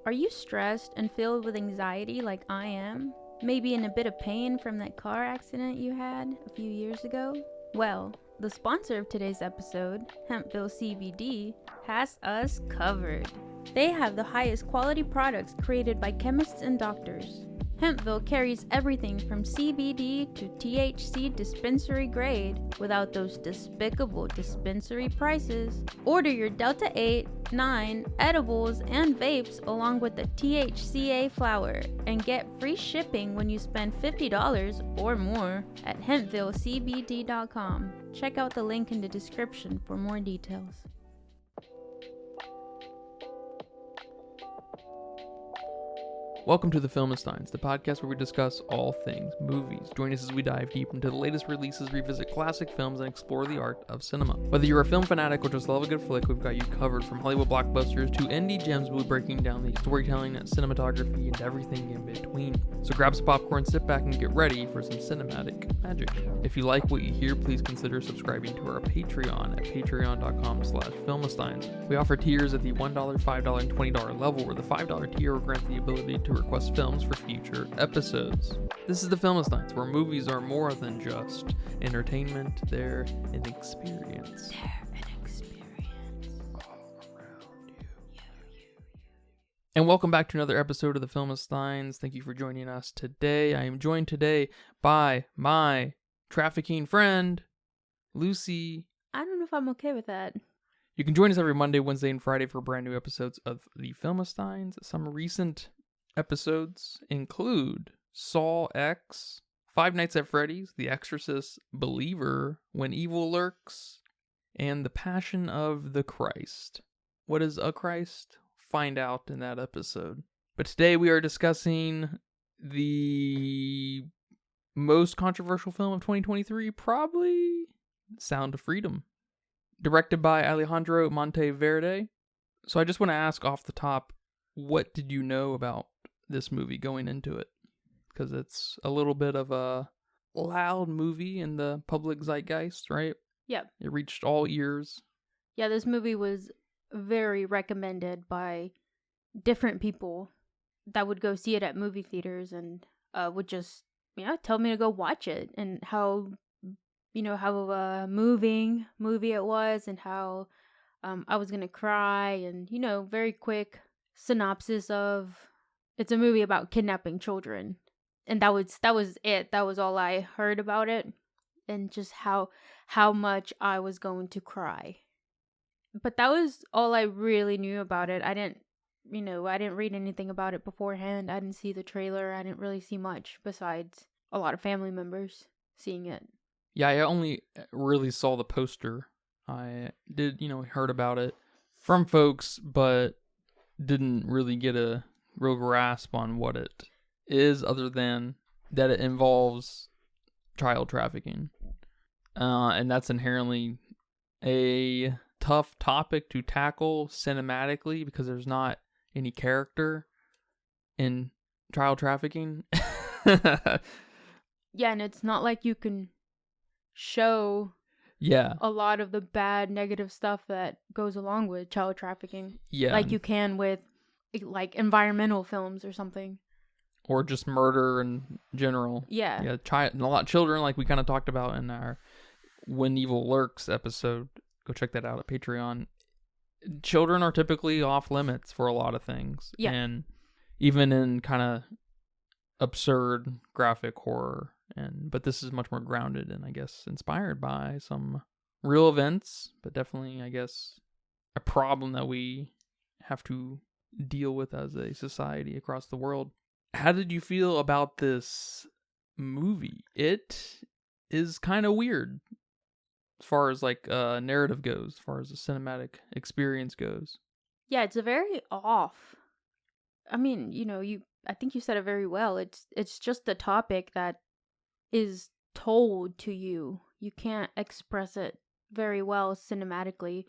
Are you stressed and filled with anxiety like I am? Maybe in a bit of pain from that car accident you had a few years ago? Well, the sponsor of today's episode, Hempville CBD, has us covered. They have the highest quality products created by chemists and doctors. Hempville carries everything from CBD to THC dispensary grade without those despicable dispensary prices. Order your Delta 8, 9 edibles and vapes along with the THCA flower and get free shipping when you spend $50 or more at hempvillecbd.com. Check out the link in the description for more details. Welcome to the Filmsteins, the podcast where we discuss all things movies. Join us as we dive deep into the latest releases, revisit classic films, and explore the art of cinema. Whether you're a film fanatic or just love a good flick, we've got you covered from Hollywood blockbusters to indie gems. We'll be breaking down the storytelling, cinematography, and everything in between. So grab some popcorn, sit back, and get ready for some cinematic magic. If you like what you hear, please consider subscribing to our Patreon at patreon.com/filmsteins. We offer tiers at the $1, $5, and $20 level, where the $5 tier will grant the ability to request films for future episodes. This is the Filmsteins, where movies are more than just entertainment, they're an experience. All around you. And welcome back to another episode of the Filmsteins. Thank you for joining us today. I am joined today by my trafficking friend, Lucy. I don't know if I'm okay with that. You can join us every Monday, Wednesday, and Friday for brand new episodes of the Filmsteins. Some recent episodes include Saw X, Five Nights at Freddy's, The Exorcist, Believer, When Evil Lurks, and The Passion of the Christ. What is a Christ? Find out in that episode. But today we are discussing the most controversial film of 2023, probably Sound of Freedom, directed by Alejandro Monteverde. So I just want to ask off the top, what did you know about this movie going into it? Because it's a little bit of a loud movie in the public zeitgeist, right? Yep. It reached all ears. Yeah, this movie was very recommended by different people that would go see it at movie theaters and would just, tell me to go watch it, and how moving movie it was, and how I was gonna cry, and very quick synopsis of it's a movie about kidnapping children, and that was it. That was all I heard about it, and just how much I was going to cry. But that was all I really knew about it. I didn't read anything about it beforehand. I didn't see the trailer. I didn't really see much besides a lot of family members seeing it. Yeah, I only really saw the poster. I did, heard about it from folks, but didn't really get a real grasp on what it is, other than that it involves child trafficking. And that's inherently a tough topic to tackle cinematically, because there's not any character in child trafficking. Yeah, and it's not like you can show a lot of the bad, negative stuff that goes along with child trafficking. Yeah. Like you can with like environmental films or something. Or just murder in general. Yeah. Yeah, a lot of children, like we kind of talked about in our When Evil Lurks episode. Go check that out at Patreon. Children are typically off limits for a lot of things. Yeah. And even in kind of absurd graphic horror. But this is much more grounded and, I guess, inspired by some real events, but definitely, I guess, a problem that we have to deal with as a society across the world. How did you feel about this movie? It is kind of weird as far as like narrative goes, as far as the cinematic experience goes. Yeah, it's a very off. I mean, I think you said it very well. It's just a topic that is told to you. You can't express it very well cinematically.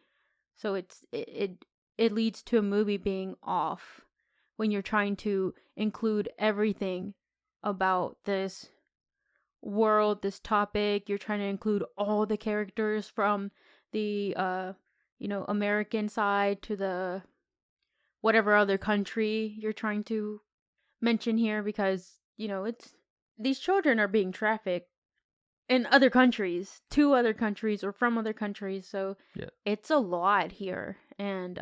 So it leads to a movie being off when you're trying to include everything about this world, this topic. You're trying to include all the characters from the American side to the whatever other country you're trying to mention here, because, it's these children are being trafficked in other countries, to other countries, or from other countries. So Yeah. it's a lot here, and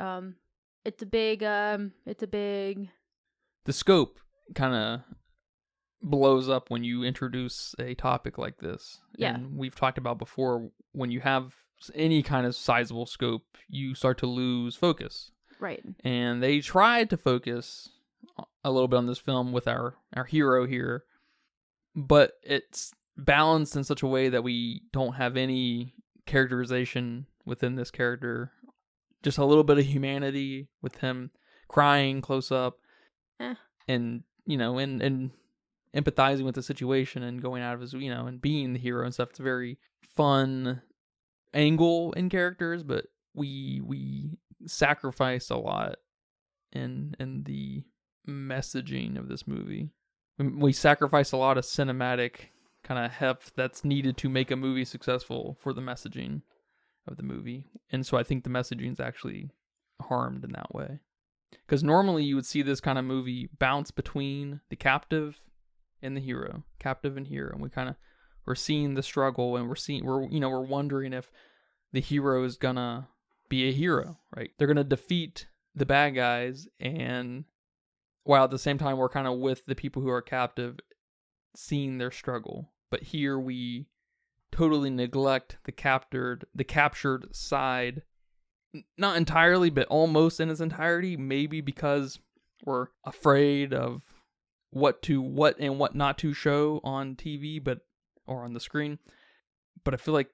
it's a big The scope kind of blows up when you introduce a topic like this. Yeah. And we've talked about before, when you have any kind of sizable scope, you start to lose focus. Right. And they tried to focus a little bit on this film with our hero here, but it's balanced in such a way that we don't have any characterization within this character. Just a little bit of humanity with him crying close up, and and empathizing with the situation and going out of his, and being the hero and stuff. It's a very fun angle in characters, but we sacrifice a lot in the messaging of this movie. We sacrifice a lot of cinematic kind of heft that's needed to make a movie successful for the messaging of the movie. And so I think the messaging is actually harmed in that way. Because normally you would see this kind of movie bounce between the captive and the hero, captive and hero, and we're seeing the struggle, and we're wondering if the hero is gonna be a hero, right? They're gonna defeat the bad guys, and while at the same time we're kind of with the people who are captive, seeing their struggle. But here we totally neglect the captured side, not entirely, but almost in its entirety. Maybe because we're afraid of what and what not to show on TV, or on the screen. But I feel like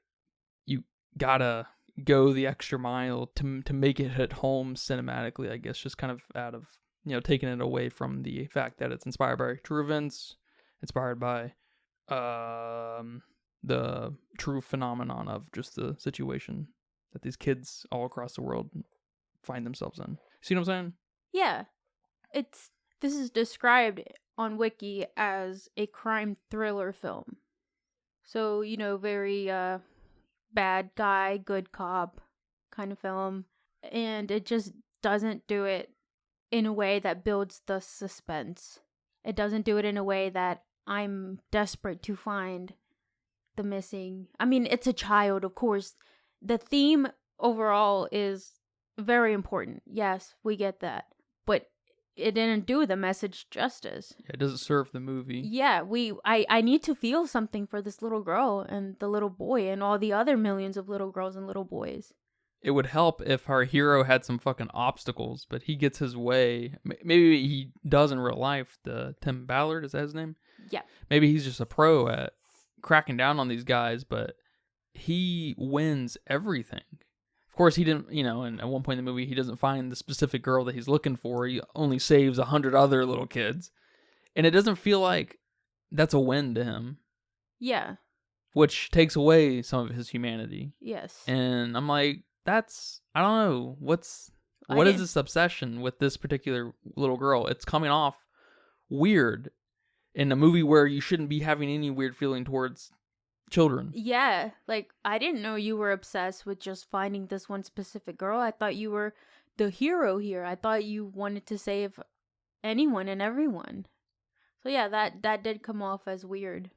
you gotta go the extra mile to make it hit home cinematically, I guess, just kind of out of, taking it away from the fact that it's inspired by true events, inspired by the true phenomenon of just the situation that these kids all across the world find themselves in. See what I'm saying? Yeah. This is described on Wiki as a crime thriller film. So, very bad guy, good cop kind of film. And it just doesn't do it in a way that builds the suspense. It doesn't do it in a way that I'm desperate to find the missing. I mean, it's a child, of course. The theme overall is very important. Yes, we get that. But it didn't do the message justice. Yeah, it doesn't serve the movie. Yeah, I need to feel something for this little girl and the little boy and all the other millions of little girls and little boys. It would help if our hero had some fucking obstacles, but he gets his way. Maybe he does in real life. The Tim Ballard, is that his name? Yeah. Maybe he's just a pro at cracking down on these guys, but he wins everything. Of course, he didn't, and at one point in the movie, he doesn't find the specific girl that he's looking for. He only saves 100 other little kids. And it doesn't feel like that's a win to him. Yeah. Which takes away some of his humanity. Yes. And I'm like, I don't know, what is this obsession with this particular little girl? It's coming off weird in a movie where you shouldn't be having any weird feeling towards children. Yeah, like, I didn't know you were obsessed with just finding this one specific girl. I thought you were the hero here. I thought you wanted to save anyone and everyone. So yeah, that did come off as weird.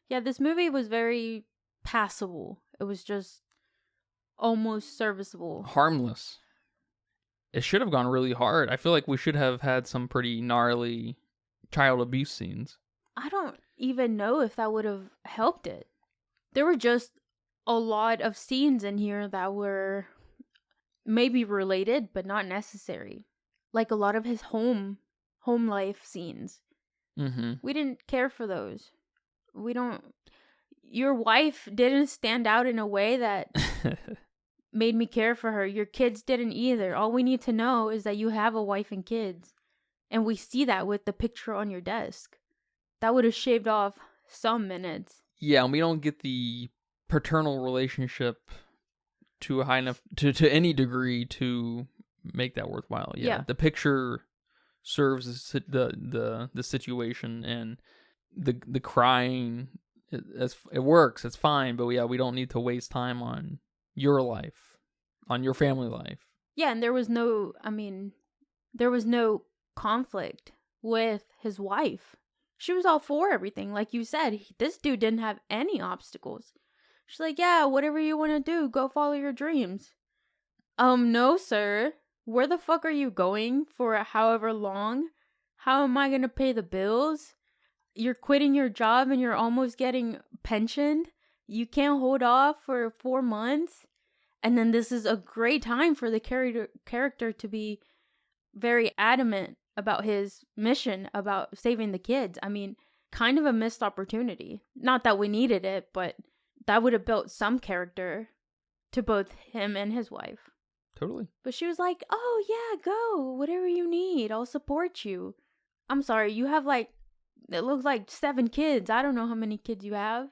Yeah, this movie was very passable. It was just almost serviceable. Harmless. It should have gone really hard. I feel like we should have had some pretty gnarly child abuse scenes. I don't even know if that would have helped it. There were just a lot of scenes in here that were maybe related, but not necessary. Like a lot of his home life scenes. Mm-hmm. We didn't care for those. Your wife didn't stand out in a way that made me care for her. Your kids didn't either. All we need to know is that you have a wife and kids. And we see that with the picture on your desk. That would have shaved off some minutes. Yeah, and we don't get the paternal relationship to a high enough to any degree to make that worthwhile. Yeah. The picture serves the situation, and the crying, it works. It's fine, but yeah, we don't need to waste time on your life, on your family life. Yeah, and there was no, I mean, there was no conflict with his wife. She was all for everything. Like you said, this dude didn't have any obstacles. She's like, yeah, whatever you want to do, go follow your dreams. No, sir. Where the fuck are you going for however long? How am I going to pay the bills? You're quitting your job and you're almost getting pensioned. You can't hold off for 4 months. And then this is a great time for the character to be very adamant about his mission about saving the kids. I mean, kind of a missed opportunity. Not that we needed it, but that would have built some character to both him and his wife. Totally. But she was like, oh yeah, go. Whatever you need, I'll support you. I'm sorry, you have like, it looks like 7 kids. I don't know how many kids you have.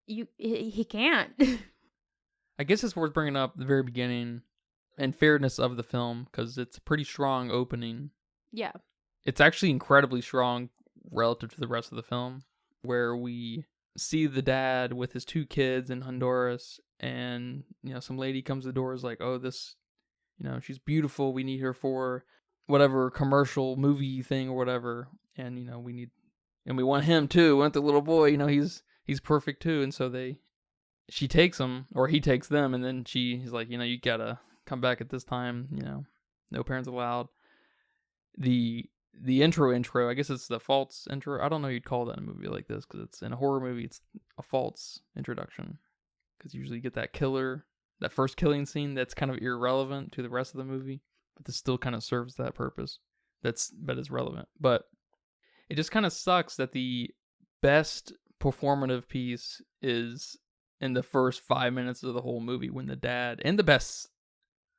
He can't. I guess it's worth bringing up the very beginning and fairness of the film, because it's a pretty strong opening. Yeah. It's actually incredibly strong relative to the rest of the film, where we see the dad with his 2 kids in Honduras, and, you know, some lady comes to the door, is like, oh, this, you know, she's beautiful, we need her for whatever commercial movie thing or whatever, and, you know, we want him too, we want the little boy, you know, he's perfect too, and so she takes him, or he takes them, and then he's like, you know, you gotta come back at this time, you know, no parents allowed. The intro, I guess it's the false intro. I don't know you'd call that in a movie like this, because it's in a horror movie, it's a false introduction, because usually you get that first killing scene that's kind of irrelevant to the rest of the movie, but this still kind of serves that purpose. But it's relevant. But it just kind of sucks that the best performative piece is in the first 5 minutes of the whole movie, when the dad, and the best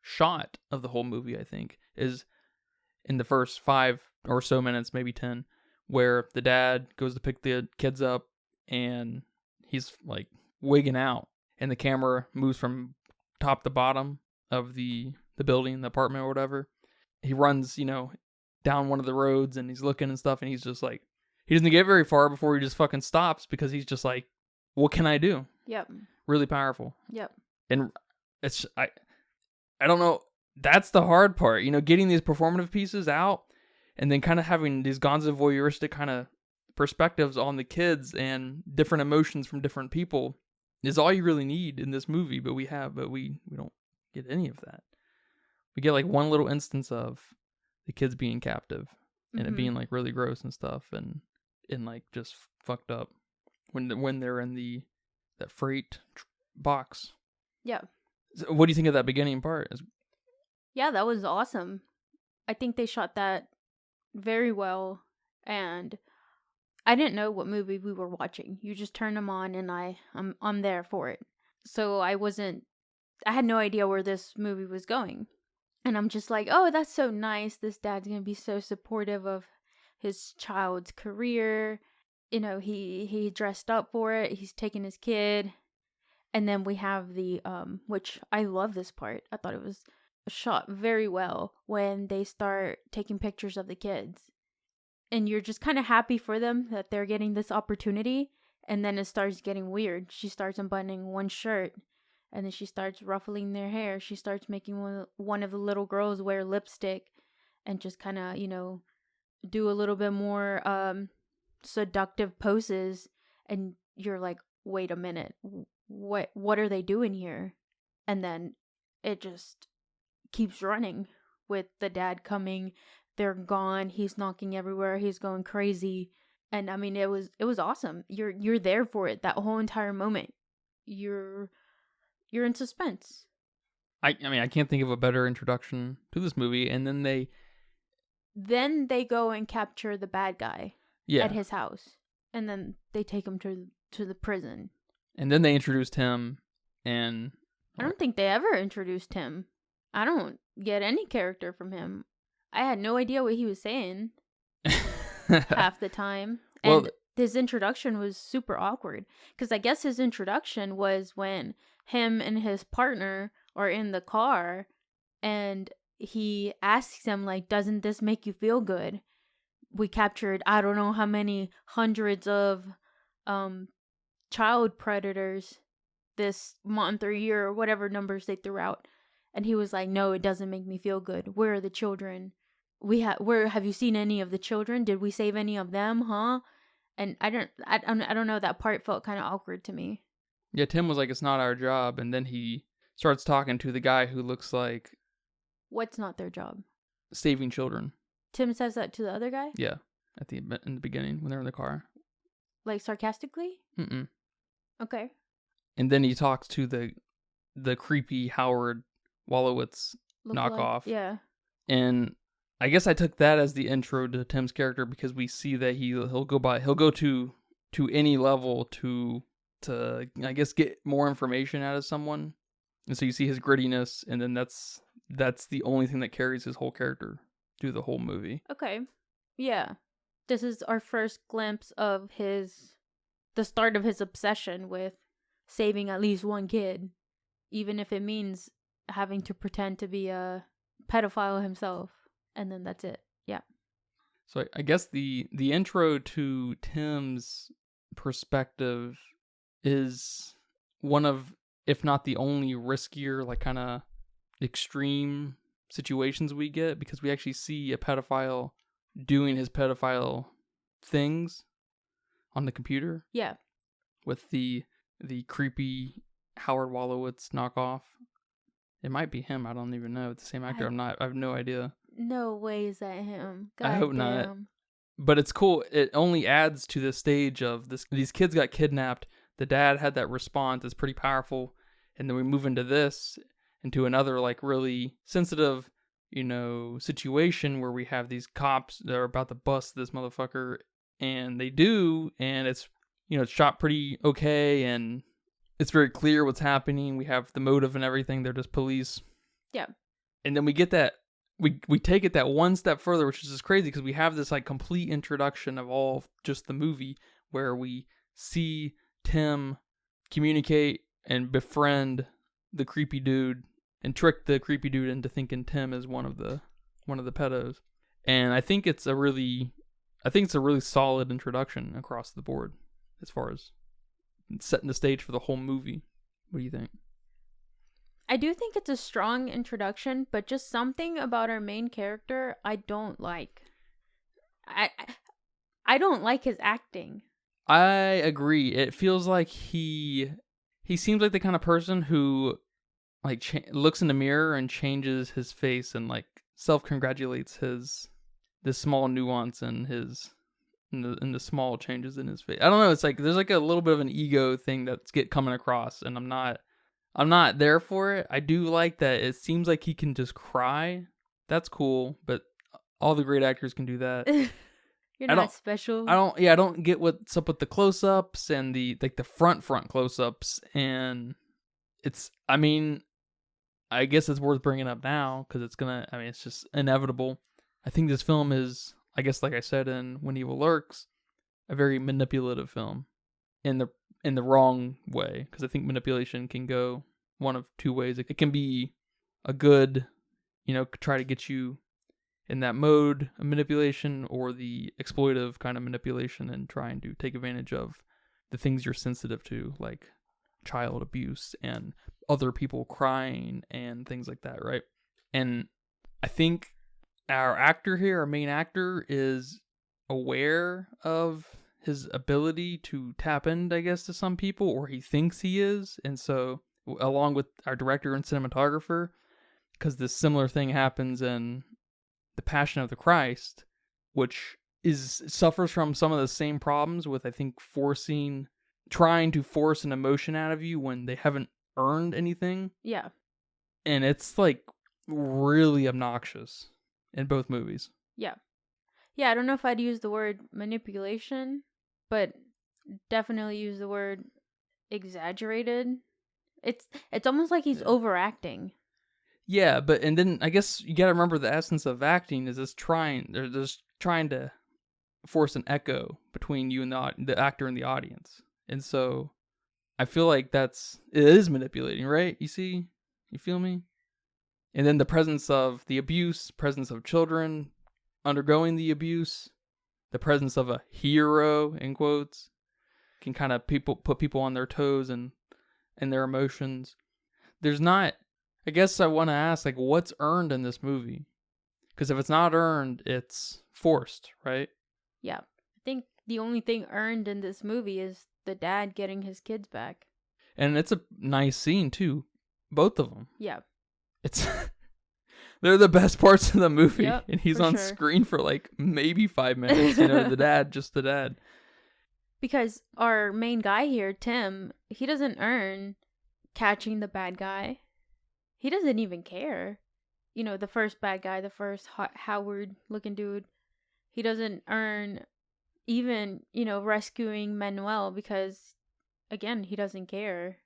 shot of the whole movie, I think, is in the first 5 or so minutes, maybe 10, where the dad goes to pick the kids up and he's like wigging out, and the camera moves from top to bottom of the building, the apartment or whatever. He runs, you know, down one of the roads and he's looking and stuff, and he's just like, he doesn't get very far before he just fucking stops, because he's just like, what can I do? Yep. Really powerful. Yep. And it's, I don't know, that's the hard part, you know, getting these performative pieces out and then kind of having these gonzo voyeuristic kind of perspectives on the kids and different emotions from different people is all you really need in this movie. But we don't get any of that. We get like one little instance of the kids being captive and it being like really gross and stuff, and like just fucked up when they're in that freight box. Yeah. So what do you think of that beginning part? Yeah, that was awesome. I think they shot that very well, and I didn't know what movie we were watching. You just turn them on, and I'm there for it. So I had no idea where this movie was going. And I'm just like, oh, that's so nice. This dad's going to be so supportive of his child's career. You know, he dressed up for it. He's taking his kid. And then we have the, which I love this part. I thought it was shot very well when they start taking pictures of the kids. And you're just kind of happy for them that they're getting this opportunity. And then it starts getting weird. She starts unbuttoning one shirt. And then she starts ruffling their hair. She starts making one of the little girls wear lipstick and just kind of, you know, do a little bit more seductive poses. And you're like, wait a minute, what are they doing here? And then it just keeps running with the dad coming. They're gone. He's knocking everywhere. He's going crazy. And I mean, it was awesome. You're there for it. That whole entire moment. You're in suspense. I mean, I can't think of a better introduction to this movie. And then they go and capture the bad guy at his house. And then they take him to the prison. And then they introduced him, and I don't think they ever introduced him. I don't get any character from him. I had no idea what he was saying half the time. And his introduction was super awkward. Because I guess his introduction was when him and his partner are in the car and he asks him, like, doesn't this make you feel good? We captured, I don't know how many hundreds of child predators this month or year or whatever numbers they threw out. And he was like, no, it doesn't make me feel good. Where are the children? have you seen any of the children? Did we save any of them? Huh? And I don't know. That part felt kind of awkward to me. Yeah, Tim was like, it's not our job. And then he starts talking to the guy who looks like What's not their job? saving children. Tim says that to the other guy? Yeah, in the beginning when they're in the car. Like sarcastically? Mm-mm. Okay. And then he talks to the creepy Howard Wolowitz knockoff. Yeah. And I guess I took that as the intro to Tim's character because we see that he'll go to any level to I guess get more information out of someone. And so you see his grittiness, and then that's the only thing that carries his whole character through the whole movie. Okay. Yeah. This is our first glimpse of the start of his obsession with saving at least one kid, even if it means having to pretend to be a pedophile himself. And then that's it. Yeah. So I guess the intro to Tim's perspective is one of, if not the only riskier, like kind of extreme situations we get, because we actually see a pedophile doing his pedophile things on the computer. Yeah. With the creepy Howard Wolowitz knockoff. It might be him. I don't even know. It's the same actor. I have no idea. No way is that him. God I hope damn. not. But it's cool. It only adds to the stage of this. These kids got kidnapped. The dad had that response. It's pretty powerful. And then we move into another like really sensitive, situation where we have these cops that are about to bust this motherfucker, and they do, and it's it's shot pretty okay, and it's very clear what's happening. We have the motive and everything. They're just police. Yeah. And then we get that. We take it that one step further, which is just crazy because we have this like complete introduction of all just the movie where we see Tim communicate and befriend the creepy dude and trick the creepy dude into thinking Tim is one of the pedos. And I think it's a really solid introduction across the board as far as setting the stage for the whole movie. What do you think? I do think it's a strong introduction, but just something about our main character I don't like. I don't like his acting. I agree. It feels like he seems like the kind of person who like looks in the mirror and changes his face and like self-congratulates this small nuance in the small changes in his face. I don't know. It's like there's like a little bit of an ego thing that's coming across, and I'm not there for it. I do like that it seems like he can just cry. That's cool, but all the great actors can do that. You're not special. I don't get what's up with the close-ups and the front close-ups, and I guess it's worth bringing up now because it's just inevitable. I think this film is, I guess like I said in When Evil Lurks, a very manipulative film in the wrong way, because I think manipulation can go one of two ways. It can be a good, try to get you in that mode of manipulation, or the exploitive kind of manipulation and trying to take advantage of the things you're sensitive to, like child abuse and other people crying and things like that, right? And I think our main actor, is aware of his ability to tap in, I guess, to some people, or he thinks he is. And so, along with our director and cinematographer, because this similar thing happens in The Passion of the Christ, which suffers from some of the same problems with, I think, trying to force an emotion out of you when they haven't earned anything. Yeah. And it's like really obnoxious in both movies. Yeah. Yeah, I don't know if I'd use the word manipulation, but definitely use the word exaggerated. It's almost like he's overacting. Yeah, and then I guess you gotta remember the essence of acting is they're just trying to force an echo between you and the actor and the audience. And so I feel like it is manipulating, right? You feel me? And then the presence of the abuse, presence of children undergoing the abuse, the presence of a hero, in quotes, can kind of put people on their toes and their emotions. There's not, I guess I want to ask, like, what's earned in this movie? Because if it's not earned, it's forced, right? Yeah. I think the only thing earned in this movie is the dad getting his kids back. And it's a nice scene too, both of them. Yeah. It's they're the best parts of the movie, Yep, and he's for on sure. screen for like maybe 5 minutes. You know, just the dad. Because our main guy here, Tim, he doesn't earn catching the bad guy. He doesn't even care. You know, the first bad guy, the first Howard looking dude, he doesn't earn even, rescuing Manuel because, again, he doesn't care.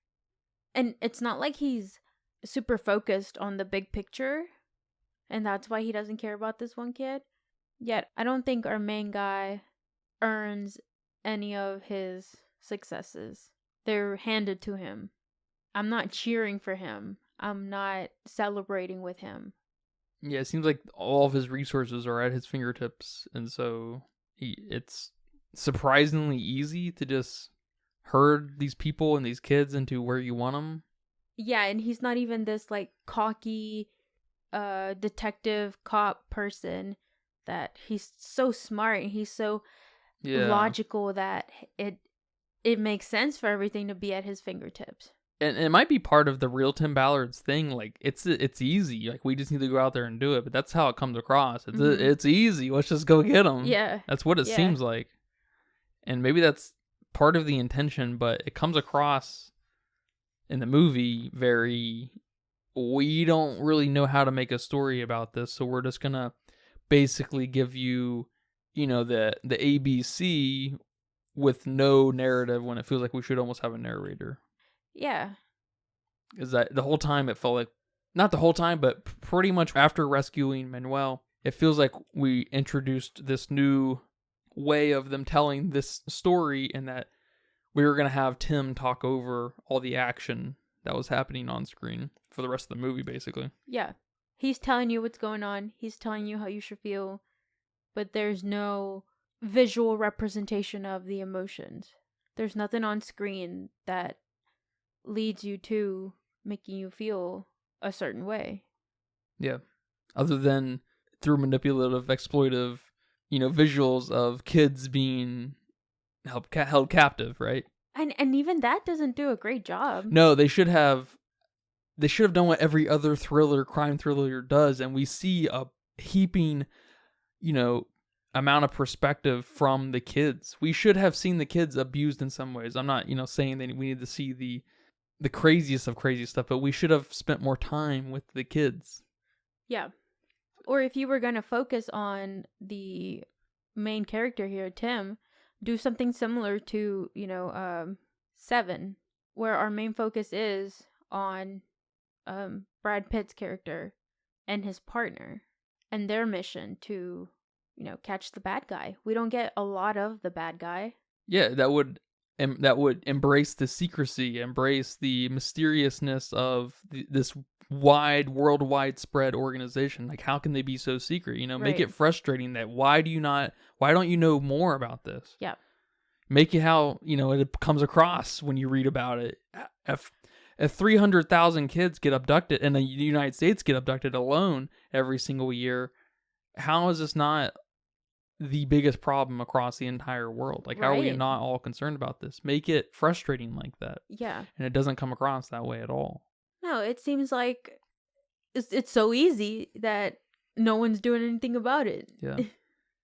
And it's not like he's super focused on the big picture, and that's why he doesn't care about this one kid. Yet, I don't think our main guy earns any of his successes. They're handed to him. I'm not cheering for him. I'm not celebrating with him. Yeah, it seems like all of his resources are at his fingertips, and so it's surprisingly easy to just herd these people and these kids into where you want them. Yeah, and he's not even this like cocky detective cop person that he's so smart and he's so logical that it makes sense for everything to be at his fingertips. And it might be part of the real Tim Ballard's thing. Like it's easy. Like we just need to go out there and do it. But that's how it comes across. It's easy. Let's just go get them. Yeah, that's what it seems like. And maybe that's part of the intention, but it comes across in the movie we don't really know how to make a story about this, so we're just gonna basically give you, the ABC with no narrative when it feels like we should almost have a narrator. Yeah. Is that the whole time it felt like, not the whole time, but pretty much after rescuing Manuel, it feels like we introduced this new way of them telling this story, and that we were going to have Tim talk over all the action that was happening on screen for the rest of the movie, basically. Yeah. He's telling you what's going on. He's telling you how you should feel, but there's no visual representation of the emotions. There's nothing on screen that leads you to making you feel a certain way. Yeah. Other than through manipulative, exploitive, visuals of kids being held captive, right? And even that doesn't do a great job. No, they should have done what every other crime thriller does, and we see a heaping, amount of perspective from the kids. We should have seen the kids abused in some ways. I'm not, saying that we need to see the craziest of crazy stuff, but we should have spent more time with the kids. Yeah. Or if you were going to focus on the main character here, Tim, do something similar to, 7, where our main focus is on Brad Pitt's character and his partner and their mission to, catch the bad guy. We don't get a lot of the bad guy. Yeah, that would embrace the secrecy, embrace the mysteriousness of this worldwide spread organization. Like, how can they be so secret? Make it frustrating that why don't you know more about this? Yeah. Make it how, it comes across when you read about it. If 300,000 kids get abducted in the United States get abducted alone every single year, how is this not the biggest problem across the entire world? Like, how are we not all concerned about this? Make it frustrating like that. Yeah. And it doesn't come across that way at all. No, it seems like it's so easy that no one's doing anything about it. Yeah.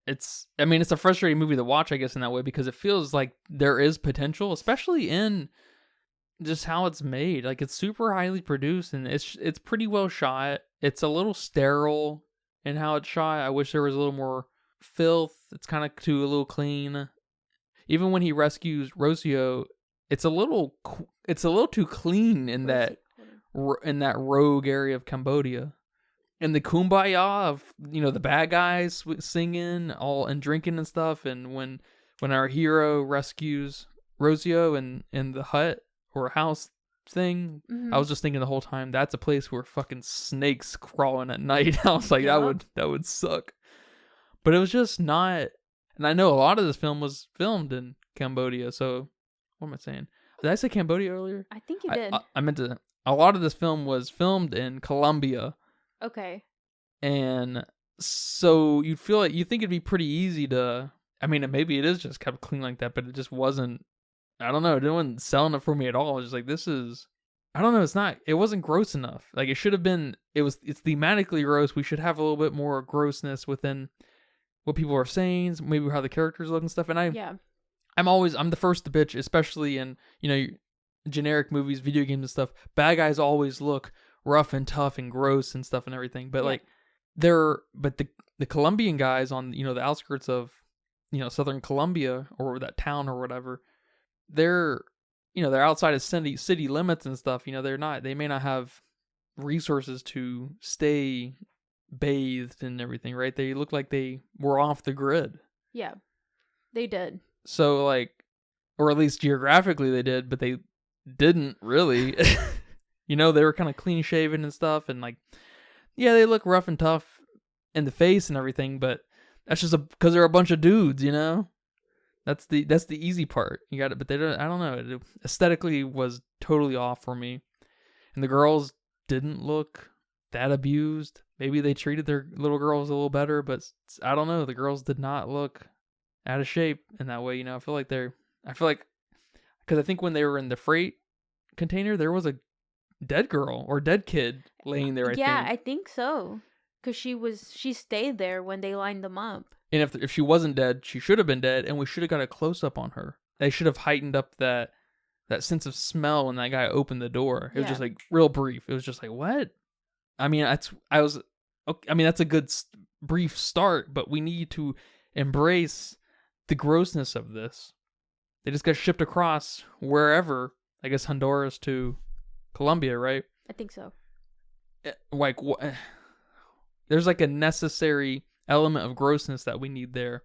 It's a frustrating movie to watch, I guess, in that way, because it feels like there is potential, especially in just how it's made. Like, it's super highly produced, and it's pretty well shot. It's a little sterile in how it's shot. I wish there was a little more filth. It's kind of a little clean. Even when he rescues Rocio, it's a little too clean in that rogue area of Cambodia. And the kumbaya of, the bad guys singing all and drinking and stuff, and when our hero rescues Rocio in the hut or house thing, I was just thinking the whole time, that's a place where fucking snakes crawling at night. I was like, that would suck. But it was just not. And I know a lot of this film was filmed in Cambodia, so what am I saying? Did I say Cambodia earlier? I think you did. I meant to. A lot of this film was filmed in Colombia. Okay. And So you'd feel like, you think it'd be pretty easy to, I mean, maybe it is just kept clean like that, but it just wasn't, I don't know, it wasn't selling it for me at all. I was just like, this is, I don't know, it wasn't gross enough. Like, it should have been, it's thematically gross. We should have a little bit more grossness within what people are saying, maybe how the characters look and stuff. And Yeah. I'm the first to bitch, especially in, generic movies, video games and stuff. Bad guys always look rough and tough and gross and stuff and everything. But like, but the Colombian guys on, the outskirts of, Southern Colombia or that town or whatever, they're outside of city limits and stuff. They may not have resources to stay bathed and everything, right? They look like they were off the grid. Yeah, they did. So like, or at least geographically they did, but they didn't really. They were kind of clean shaven and stuff, and like, yeah, they look rough and tough in the face and everything, but that's just because they're a bunch of dudes, That's the easy part. You got it, but they don't. I don't know. It aesthetically was totally off for me, and the girls didn't look that abused. Maybe they treated their little girls a little better, but I don't know. The girls did not look out of shape in that way. I feel like because I think when they were in the freight container, there was a dead girl or dead kid laying there. I think so. Because she stayed there when they lined them up. And if she wasn't dead, she should have been dead, and we should have got a close up on her. They should have heightened up that sense of smell when that guy opened the door. It was just like real brief. It was just like, what? I mean, that's a good brief start, but we need to embrace the grossness of this. They just got shipped across wherever, I guess Honduras to Colombia, right? I think so. Like, there's like a necessary element of grossness that we need there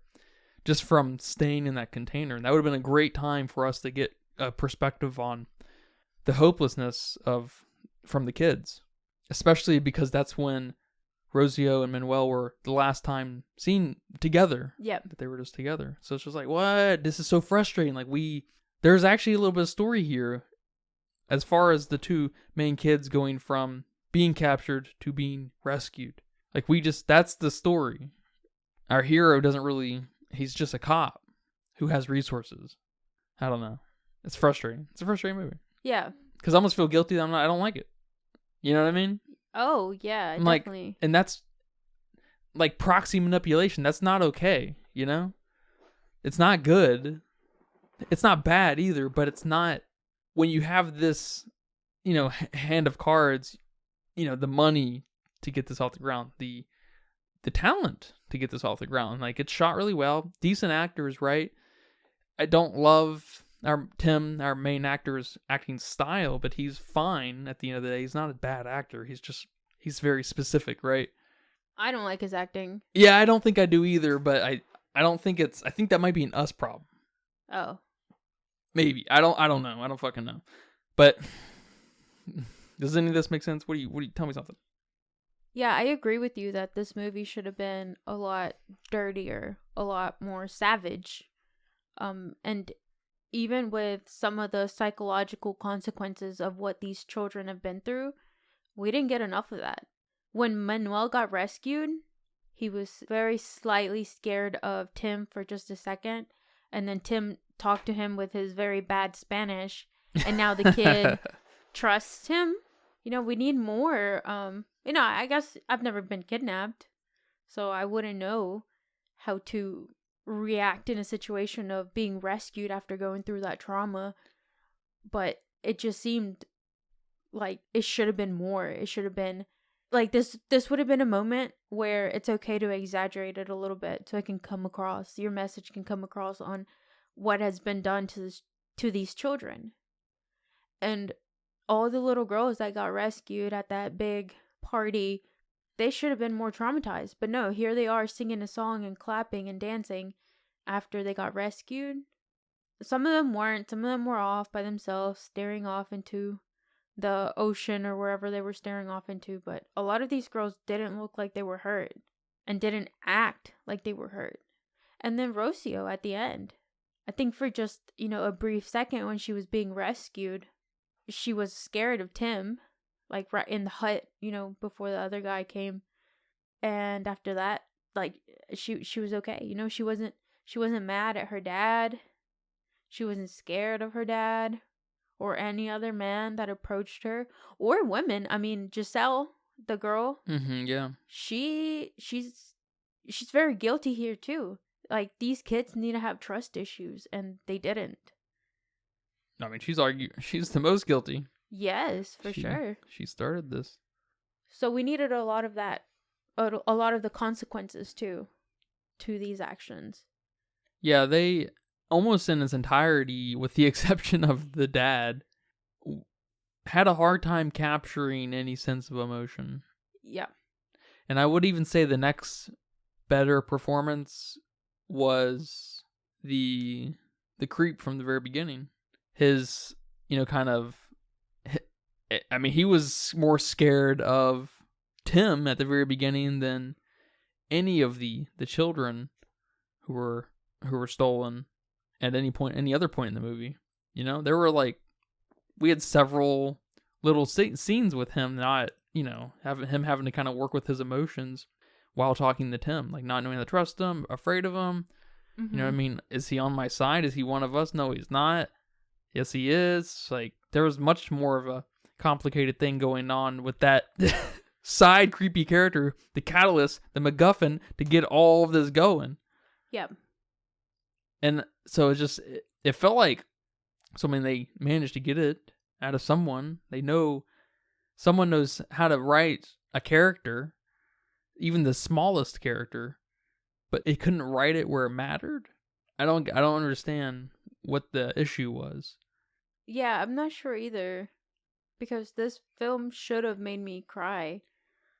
just from staying in that container. And that would have been a great time for us to get a perspective on the hopelessness from the kids, especially because that's when Rosio and Manuel were the last time seen together. Yep. That they were just together. So it's just like, what? This is so frustrating. Like, there's actually a little bit of story here as far as the two main kids going from being captured to being rescued. Like, that's the story. Our hero he's just a cop who has resources. I don't know. It's frustrating. It's a frustrating movie. Yeah. Because I almost feel guilty that I don't like it. You know what I mean? Oh, yeah, definitely. Like, and that's like proxy manipulation. That's not okay, It's not good. It's not bad either, but it's not, when you have this, hand of cards, the money to get this off the ground, the talent to get this off the ground. Like, it's shot really well. Decent actors, right? I don't love our main actor's acting style, but he's fine at the end of the day. He's not a bad actor. He's very specific, right? I don't like his acting. Yeah, I don't think I do either, but I don't think I think that might be an us problem. Oh. Maybe. I don't know. I don't fucking know. But does any of this make sense? What do you tell me something? Yeah, I agree with you that this movie should have been a lot dirtier, a lot more savage. And even with some of the psychological consequences of what these children have been through, we didn't get enough of that. When Manuel got rescued, he was very slightly scared of Tim for just a second, and then Tim talked to him with his very bad Spanish, and now the kid trusts him. We need more. I guess I've never been kidnapped, so I wouldn't know how to react in a situation of being rescued after going through that trauma. But it just seemed like it should have been more. It should have been like this would have been a moment where it's okay to exaggerate it a little bit so it can come across, your message can come across on what has been done to these children. And all the little girls that got rescued at that big party, they should have been more traumatized. But no, here they are singing a song and clapping and dancing after they got rescued. Some of them weren't. Some of them were off by themselves, staring off into the ocean or wherever they were staring off into. But a lot of these girls didn't look like they were hurt and didn't act like they were hurt. And then Rocio at the end, I think for just, a brief second when she was being rescued, she was scared of Tim, like right in the hut, before the other guy came. And after that, like, she was okay. You know, she wasn't mad at her dad. She wasn't scared of her dad or any other man that approached her, or women. I mean, Giselle, the girl, Yeah. she's very guilty here too. Like, these kids need to have trust issues, and they didn't. I mean, she's the most guilty. Yes, for sure. She started this. So we needed a lot of that, a lot of the consequences too, to these actions. Yeah, they almost in its entirety, with the exception of the dad, had a hard time capturing any sense of emotion. Yeah. And I would even say the next better performance was the creep from the very beginning. His, kind of, I mean, he was more scared of Tim at the very beginning than any of the children who were stolen at any other point in the movie. There were we had several little scenes with him not, having to kind of work with his emotions while talking to Tim, like not knowing how to trust him, afraid of him. Mm-hmm. You know what I mean? Is he on my side? Is he one of us? No, he's not. Yes, he is. Like, there was much more of a complicated thing going on with that side creepy character, the catalyst, the MacGuffin, to get all of this going. Yep. And so it felt like, they managed to get it out of someone. Someone knows how to write a character, even the smallest character, but it couldn't write it where it mattered. I don't understand what the issue was. Yeah, I'm not sure either, because this film should have made me cry.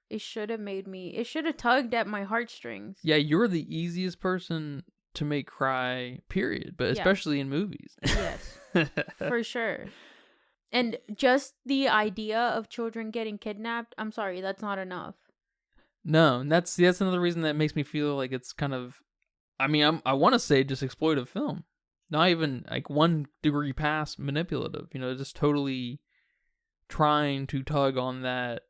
It should have tugged at my heartstrings. Yeah, you're the easiest person to make cry, period, but especially in movies. Yes, for sure. And just the idea of children getting kidnapped, I'm sorry, that's not enough. No, and that's another reason that makes me feel like it's kind of, I want to say just exploitive film. Not even 1 degree past manipulative, just totally trying to tug on that.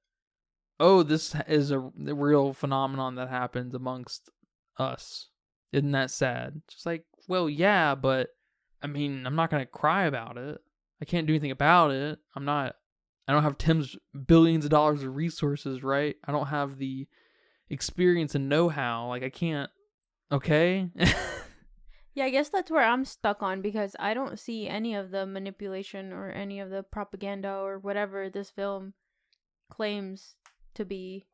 Oh, this is a real phenomenon that happens amongst us. Isn't that sad? Just well, yeah, but I'm not going to cry about it. I can't do anything about it. I don't have Tim's billions of dollars of resources, right? I don't have the experience and know-how. I can't. Okay? Yeah, I guess that's where I'm stuck on, because I don't see any of the manipulation or any of the propaganda or whatever this film claims to be,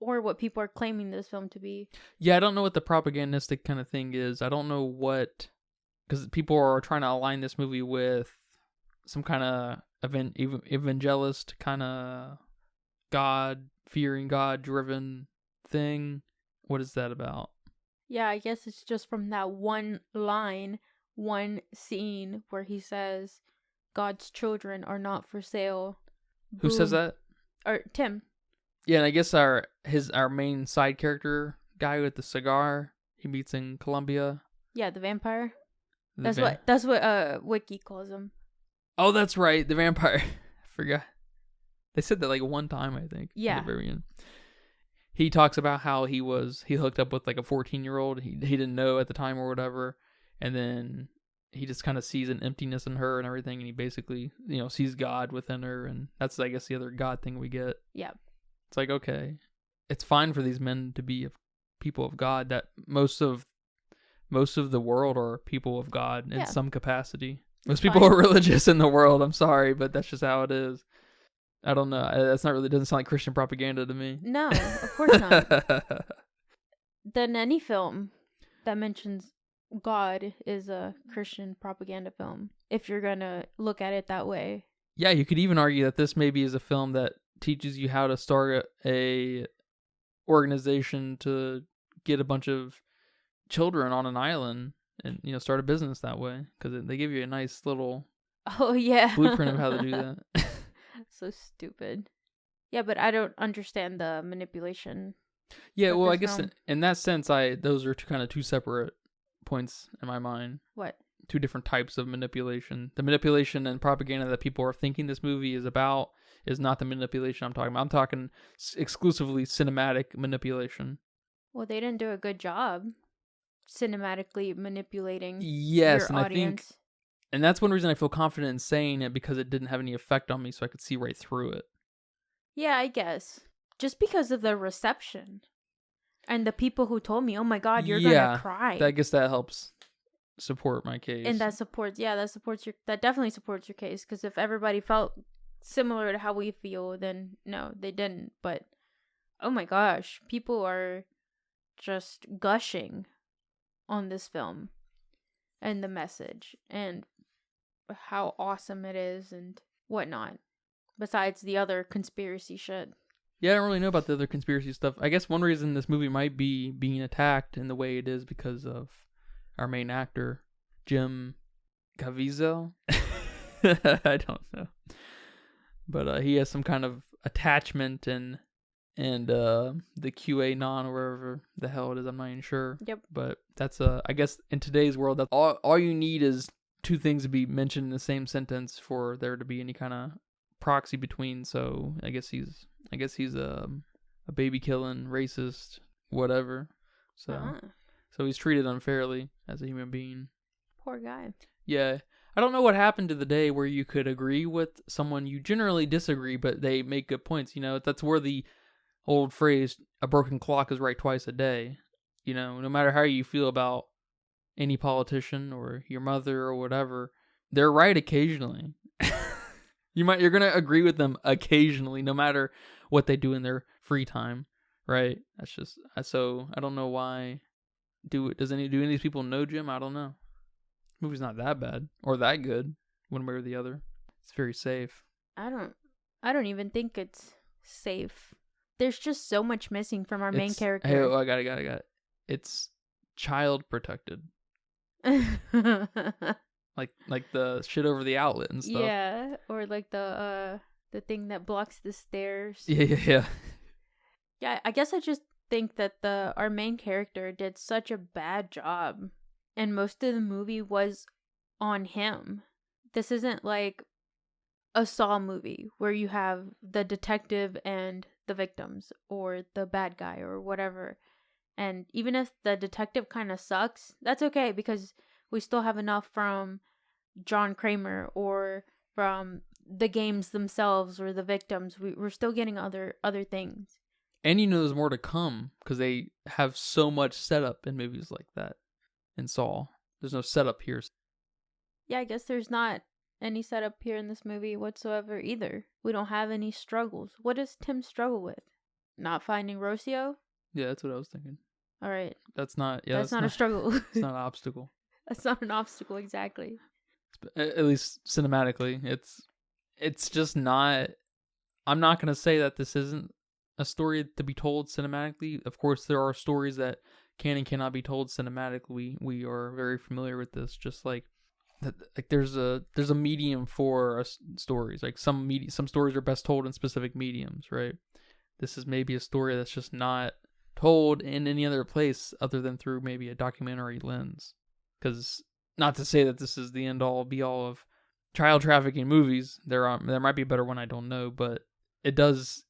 or what people are claiming this film to be. Yeah, I don't know what the propagandistic kind of thing is. I don't know what, because people are trying to align this movie with some kind of evangelist kind of God-fearing, God-driven thing. What is that about? Yeah, I guess it's just from that one line, one scene where he says, God's children are not for sale. Who says that? Or Tim. Yeah, and I guess our main side character, guy with the cigar, he meets in Colombia. Yeah, the vampire. That's what Wiki calls him. Oh, that's right, the vampire. I forgot. They said that one time, I think. Yeah. At the very end. He talks about how he hooked up with a 14-year-old. He didn't know at the time or whatever, and then he just kind of sees an emptiness in her and everything, and he basically sees God within her, and that's I guess the other God thing we get. Yeah. It's okay, it's fine for these men to be people of God. That most of the world are people of God in some capacity. Most people are religious in the world. I'm sorry, but that's just how it is. I don't know. That's not really, doesn't sound like Christian propaganda to me. No, of course not. Then any film that mentions God is a Christian propaganda film, if you're going to look at it that way. Yeah, you could even argue that this maybe is a film that teaches you how to start a organization to get a bunch of children on an island and, start a business that way. Because they give you a nice little blueprint of how to do that. So stupid. Yeah, but I don't understand the manipulation. Yeah, well, I guess in that sense, those are two separate points in my mind. What? two different types of manipulation. The manipulation and propaganda that people are thinking this movie is about is not the manipulation I'm talking about. I'm talking exclusively cinematic manipulation. Well, they didn't do a good job cinematically manipulating Yes, your and audience. and that's one reason I feel confident in saying it, because it didn't have any effect on me, so I could see right through it. Yeah, I guess. Just because of the reception. And the people who told me, oh my God, you're gonna cry. I guess that helps support my case. And that definitely supports your case. Because if everybody felt similar to how we feel, then no, they didn't. But, oh my gosh, people are just gushing on this film and the message and how awesome it is and whatnot. Besides the other conspiracy shit. Yeah, I don't really know about the other conspiracy stuff. I guess one reason this movie might be being attacked in the way it is because of our main actor, Jim Caviezel. I don't know. But he has some kind of attachment and the QAnon or wherever the hell it is, I'm not even sure. Yep. But that's I guess in today's world, that's all you need is two things to be mentioned in the same sentence for there to be any kind of proxy between. So I guess he's a baby killing racist whatever. So so he's treated unfairly as a human being. Poor guy. Yeah. I don't know what happened to the day where you could agree with someone you generally disagree, but they make good points. You know, that's where the old phrase, a broken clock is right twice a day. You know, no matter how you feel about any politician or your mother or whatever, they're right occasionally. You're going to agree with them occasionally, no matter what they do in their free time, right? That's just, so I don't know why. Do any of these people know Jim? I don't know. The movie's not that bad or that good, one way or the other. It's very safe. I don't even think it's safe. There's just so much missing from our main character. Hey, I got it. It's child protected. like the shit over the outlet and stuff. Yeah, or like the thing that blocks the stairs. Yeah. Yeah, I guess I just think that our main character did such a bad job, and most of the movie was on him. This isn't like a Saw movie where you have the detective and the victims or the bad guy or whatever. And even if the detective kind of sucks, that's okay because we still have enough from John Kramer or from the games themselves or the victims. We're still getting other things. And you know there's more to come because they have so much setup in movies like that. In Saw, there's no setup here. Yeah, I guess there's not any setup here in this movie whatsoever either. We don't have any struggles. What does Tim struggle with? Not finding Rocio? Yeah, that's what I was thinking. All right. That's not a struggle. It's not an obstacle. That's not an obstacle, exactly. At least cinematically, it's just not. I'm not gonna say that this isn't a story to be told cinematically. Of course, there are stories that can and cannot be told cinematically. We are very familiar with this. Just like there's a medium for stories. Like some stories are best told in specific mediums, right? This is maybe a story that's just not told in any other place other than through maybe a documentary lens. Because not to say that this is the end all be all of child trafficking movies. There might be a better one, I don't know, but it does.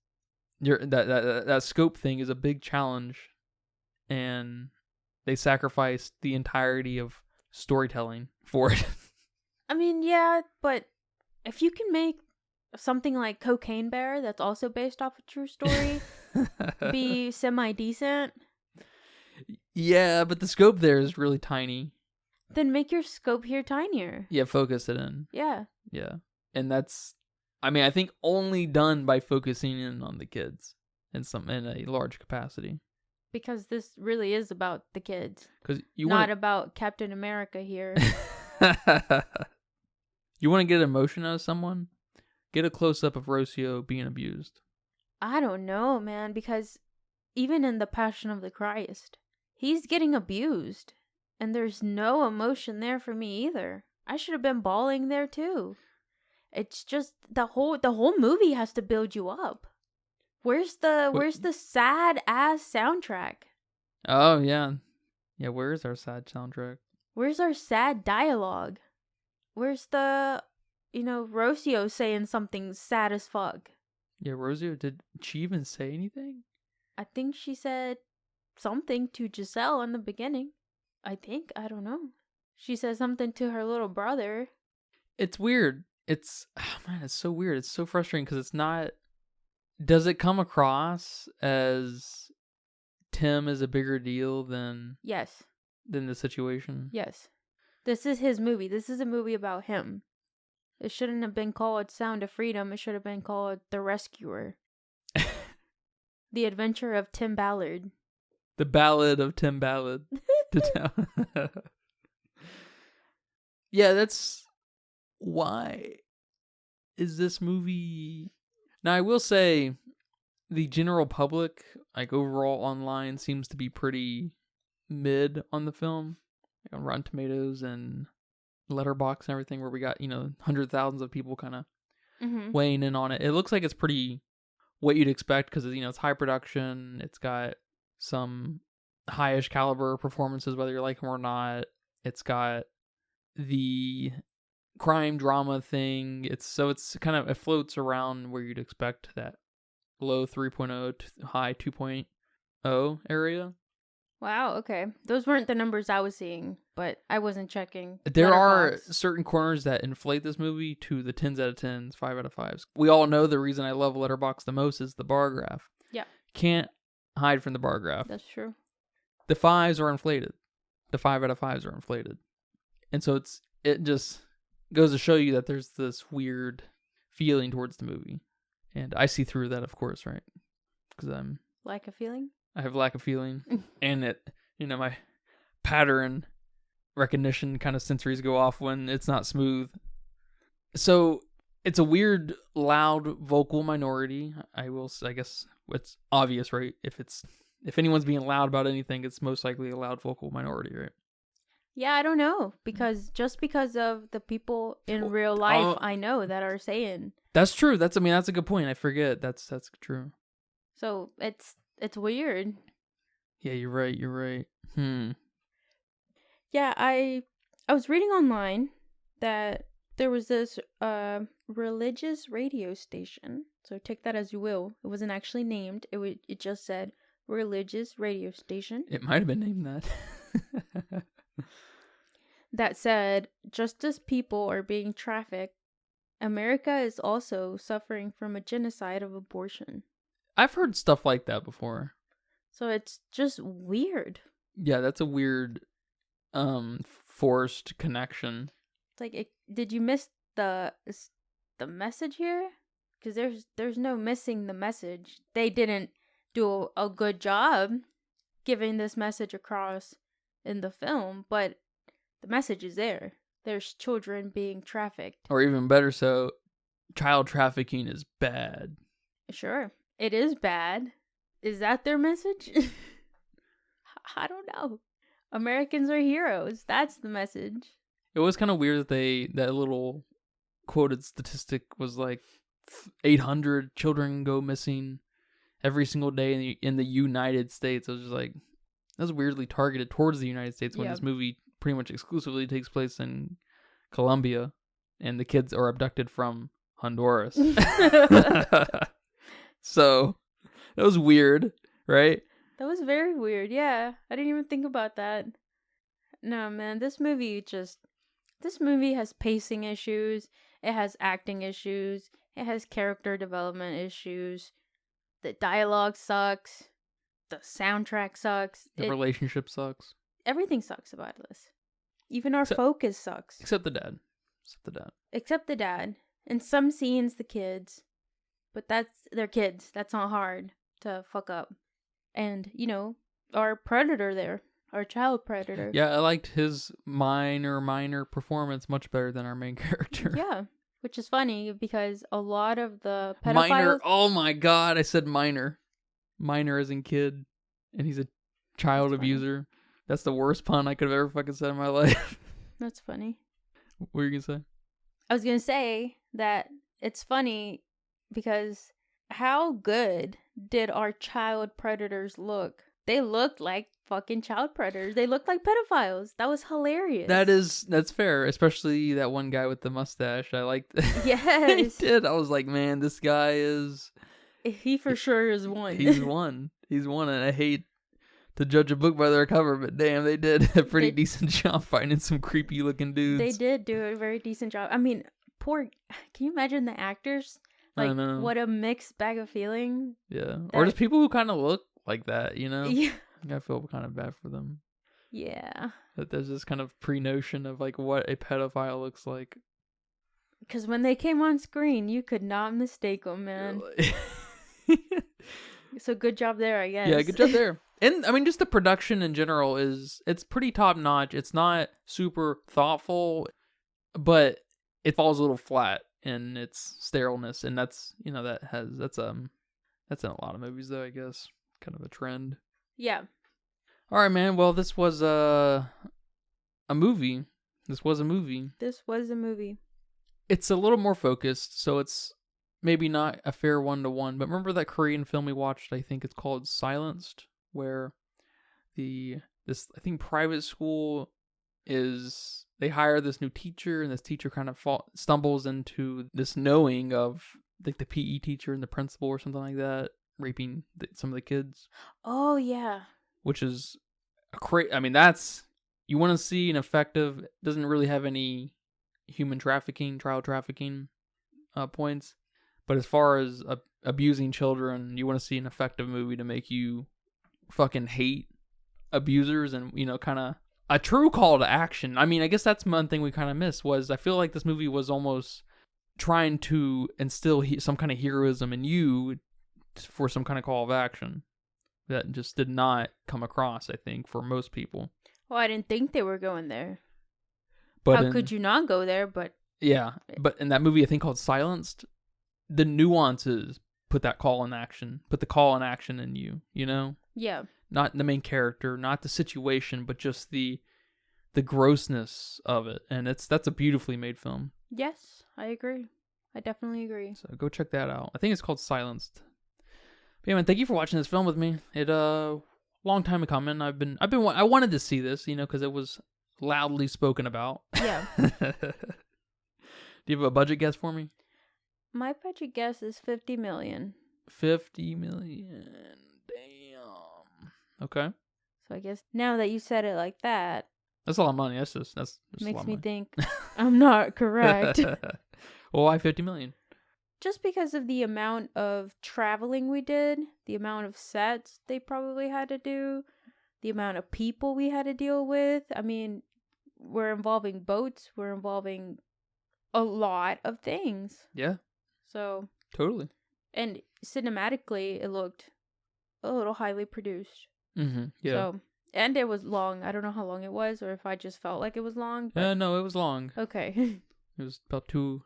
That scope thing is a big challenge, and they sacrificed the entirety of storytelling for it. I mean, yeah, but if you can make something like Cocaine Bear that's also based off a true story be semi-decent. Yeah, but the scope there is really tiny. Then make your scope here tinier. Yeah, focus it in. Yeah. Yeah. And that's, I mean, I think only done by focusing in on the kids in a large capacity. Because this really is about the kids. Not about Captain America here. You want to get emotion out of someone? Get a close-up of Rocio being abused. I don't know, man, because even in The Passion of the Christ, he's getting abused. And there's no emotion there for me either. I should have been bawling there too. It's just the whole movie has to build you up. Where's the sad ass soundtrack? Oh yeah. Yeah, where is our sad soundtrack? Where's our sad dialogue? Where's the, Rocio saying something sad as fuck? Yeah, Rosie, did she even say anything? I think she said something to Giselle in the beginning. I don't know. She said something to her little brother. It's weird. It's so weird. It's so frustrating because it's not. Does it come across as Tim is a bigger deal than Yes. than the situation? Yes. This is his movie. This is a movie about him. It shouldn't have been called Sound of Freedom. It should have been called The Rescuer. The Adventure of Tim Ballard. The Ballad of Tim Ballard. Yeah, that's why is this movie. Now, I will say the general public, like overall online, seems to be pretty mid on the film. Like on Rotten Tomatoes and Letterboxd and everything, where we got, hundred thousands of people kind of weighing in on it. It looks like it's pretty what you'd expect because, it's high production. It's got some high-ish caliber performances, whether you like them or not. It's got the crime drama thing. It's kind of, it floats around where you'd expect that low 3.0 to high 2.0 area. Wow, okay. Those weren't the numbers I was seeing, but I wasn't checking. There are certain corners that inflate this movie to the 10s out of 10s, 5 out of 5s. We all know the reason I love Letterboxd the most is the bar graph. Yeah. Can't hide from the bar graph. That's true. The 5s are inflated. The 5 out of 5s are inflated. And so it just goes to show you that there's this weird feeling towards the movie. And I see through that, of course, right? Because Lack of feeling? I have lack of feeling. And my pattern recognition kind of sensories go off when it's not smooth. So it's a weird, loud vocal minority. I guess it's obvious, right? If anyone's being loud about anything, it's most likely a loud vocal minority, right? Yeah, I don't know. Because of the people in real life I know that are saying. That's true. That's a good point. I forget. That's true. So it's weird. Yeah, you're right. Yeah, I was reading online that there was this religious radio station. So take that as you will. It wasn't actually named. It just said religious radio station. It might have been named that. That said, just as people are being trafficked, America is also suffering from a genocide of abortion. I've heard stuff like that before. So it's just weird. Yeah, that's a weird forced connection. It's like, did you miss the message here? Because there's no missing the message. They didn't do a good job giving this message across in the film, but the message is there. There's children being trafficked. Or even better so, child trafficking is bad. Sure. It is bad. Is that their message? I don't know. Americans are heroes. That's the message. It was kind of weird that that little quoted statistic was like 800 children go missing every single day in the United States. I was just like, that was weirdly targeted towards the United States when this movie pretty much exclusively takes place in Colombia and the kids are abducted from Honduras. So that was weird, right? That was very weird. Yeah, I didn't even think about that. No, man, this movie has pacing issues. It has acting issues. It has character development issues. The dialogue sucks. The soundtrack sucks. The relationship sucks. Everything sucks about this. Even our focus sucks. Except the dad. Except the dad. In some scenes, the kids. But they're kids. That's not hard to fuck up. And, our predator there. Our child predator. Yeah, I liked his minor performance much better than our main character. Yeah. Which is funny because a lot of the pedophiles... Minor. Oh my god, I said minor. Minor as in kid. And he's a child abuser. That's the worst pun I could have ever fucking said in my life. That's funny. What were you going to say? I was going to say that it's funny because how good did our child predators look They looked like fucking child predators. They looked like pedophiles. That was hilarious. That's fair, especially that one guy with the mustache. I liked. Yes. I did. I was like, man, this guy is. He for sure is one. He's one. He's one, and I hate to judge a book by their cover, but damn, they did a pretty decent job finding some creepy looking dudes. They did do a very decent job. I mean, can you imagine the actors? Like, I know. what a mixed bag of feeling. Yeah. Or just people who kind of look like that, you know? Yeah. I feel kind of bad for them. Yeah. That there's this kind of pre-notion of like what a pedophile looks like. Because when they came on screen, you could not mistake them, man. So good job there, I guess. Yeah, good job there. And I mean, just the production in general it's pretty top notch. It's not super thoughtful, but it falls a little flat in its sterileness, and that's in a lot of movies though, I guess. Kind of a trend. Yeah. All right, man. Well, this was a movie. This was a movie. It's a little more focused, so it's maybe not a fair 1-to-1. But remember that Korean film we watched? I think it's called Silenced, where this I think private school they hire this new teacher, and this teacher kind of stumbles into this knowing of like the PE teacher and the principal or something like that raping some of the kids. Oh yeah. Which is I mean, that's, you want to see an effective, doesn't really have any child trafficking points, but as far as abusing children, you want to see an effective movie to make you fucking hate abusers, and kind of a true call to action. I mean, I guess that's one thing we kind of missed, was I feel like this movie was almost trying to instill some kind of heroism in you for some kind of call of action that just did not come across, I think, for most people. Well, I didn't think they were going there. But how could you not go there? But yeah, but in that movie, I think called Silenced, the nuances put the call in action in you, Yeah. Not the main character, not the situation, but just the grossness of it. And that's a beautifully made film. Yes, I agree. I definitely agree. So go check that out. I think it's called Silenced. But yeah, man, thank you for watching this film with me. It long time coming. I wanted to see this, because it was loudly spoken about. Yeah. Do you have a budget guess for me? My budget guess is 50 million. 50 million. Damn. Okay. So I guess now that you said it like that, that's a lot of money. That's just makes me think I'm not correct. Well, why 50 million? Just because of the amount of traveling we did, the amount of sets they probably had to do, the amount of people we had to deal with. I mean, we're involving boats, we're involving a lot of things. Yeah. So. Totally. And cinematically, it looked a little highly produced. Mm-hmm. Yeah. So, and it was long. I don't know how long it was, or if I just felt like it was long. But... no, it was long. Okay. It was about 2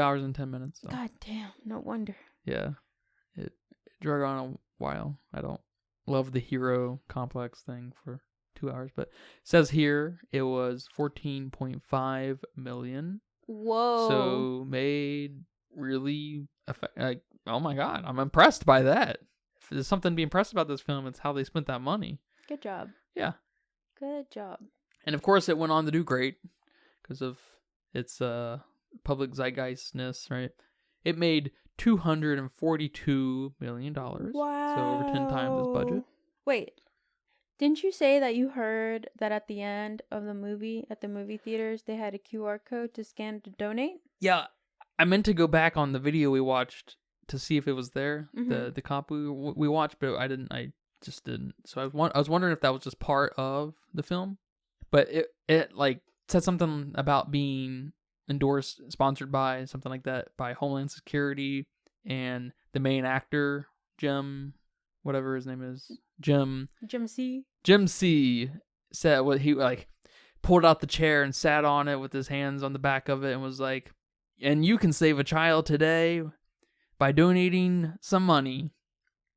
hours and 10 minutes. So. God damn, no wonder. Yeah. It drug on a while. I don't love the hero complex thing for 2 hours, but it says here it was 14.5 million. Whoa. So made really oh my god, I'm impressed by that. If there's something to be impressed about this film, it's how they spent that money. Good job. Yeah. Good job. And of course it went on to do great because of its public zeitgeistness, right? It made $242 million. Wow. So over 10 times its budget. Wait. Didn't you say that you heard that at the end of the movie, at the movie theaters, they had a QR code to scan to donate? Yeah. I meant to go back on the video we watched to see if it was there, mm-hmm. the comp we watched, but I just didn't. So I was wondering if that was just part of the film. But it like said something about being endorsed, sponsored by, something like that, by Homeland Security, and the main actor, Jim, whatever his name is, Jim C said what he like pulled out the chair and sat on it with his hands on the back of it and was like, and you can save a child today by donating some money.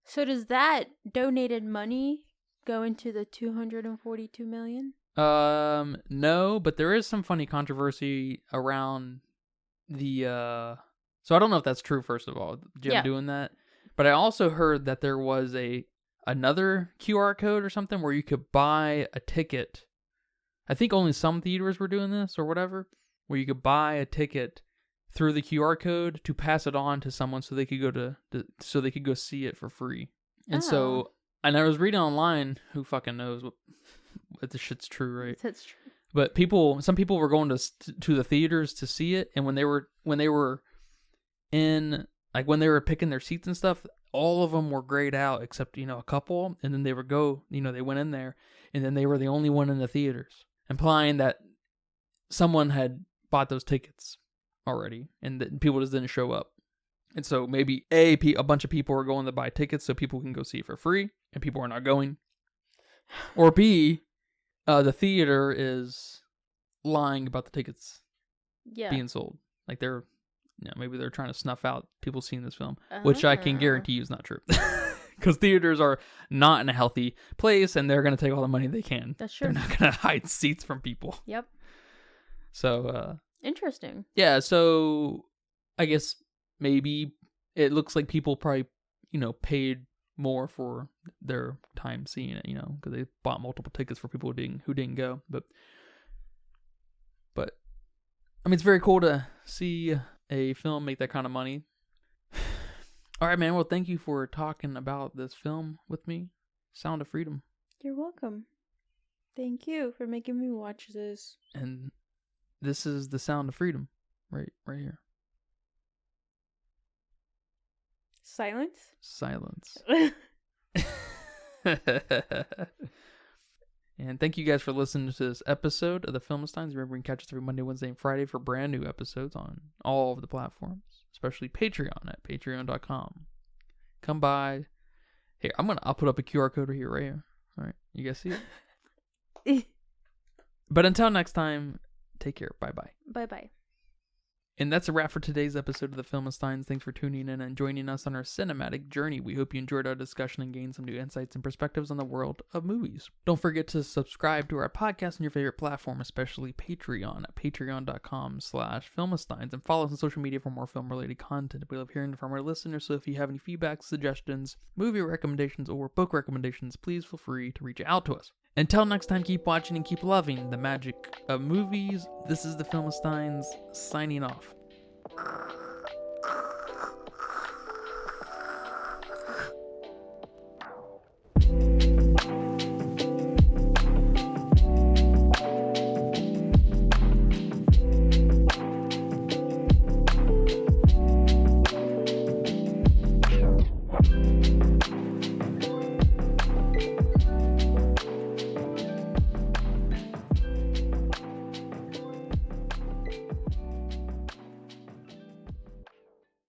So does that donated money go into the 242 million? No, but there is some funny controversy around the so I don't know if that's true, first of all, Jim doing that. But I also heard that there was a another QR code or something where you could buy a ticket. I think only some theaters were doing this or whatever, where you could buy a ticket through the QR code to pass it on to someone so they could go see it for free. And so, and I was reading online, who fucking knows what this shit's true, right? That's true. But some people were going to the theaters to see it, and when they were in, like, when they were picking their seats and stuff, all of them were grayed out except, a couple, and then they they went in there, and then they were the only one in the theaters, implying that someone had bought those tickets already, and that people just didn't show up. And so maybe a bunch of people are going to buy tickets so people can go see it for free, and people are not going. Or B, the theater is lying about the tickets being sold. Like maybe they're trying to snuff out people seeing this film, which I can guarantee you is not true. Because theaters are not in a healthy place, and they're going to take all the money they can. That's true. They're not going to hide seats from people. Yep. So, interesting. Yeah, so I guess maybe it looks like people probably, paid more for their time seeing it, because they bought multiple tickets for people who didn't go. But I mean, it's very cool to see a film make that kind of money. All right, man. Well, thank you for talking about this film with me, Sound of Freedom. You're welcome. Thank you for making me watch this. And this is the Sound of Freedom, right here. Silence. And thank you guys for listening to this episode of the Filmsteins. Remember, you can catch us every Monday, Wednesday, and Friday for brand new episodes on all of the platforms, especially Patreon at patreon.com. Come by. Here, I'll put up a QR code right here. All right, you guys see it? But until next time, take care. Bye-bye. Bye-bye. And that's a wrap for today's episode of the Filmsteins. Thanks for tuning in and joining us on our cinematic journey. We hope you enjoyed our discussion and gained some new insights and perspectives on the world of movies. Don't forget to subscribe to our podcast on your favorite platform, especially Patreon at patreon.com/Filmsteins, and follow us on social media for more film-related content. We love hearing from our listeners, so if you have any feedback, suggestions, movie recommendations, or book recommendations, please feel free to reach out to us. Until next time, keep watching and keep loving the magic of movies. This is the Filmsteins signing off.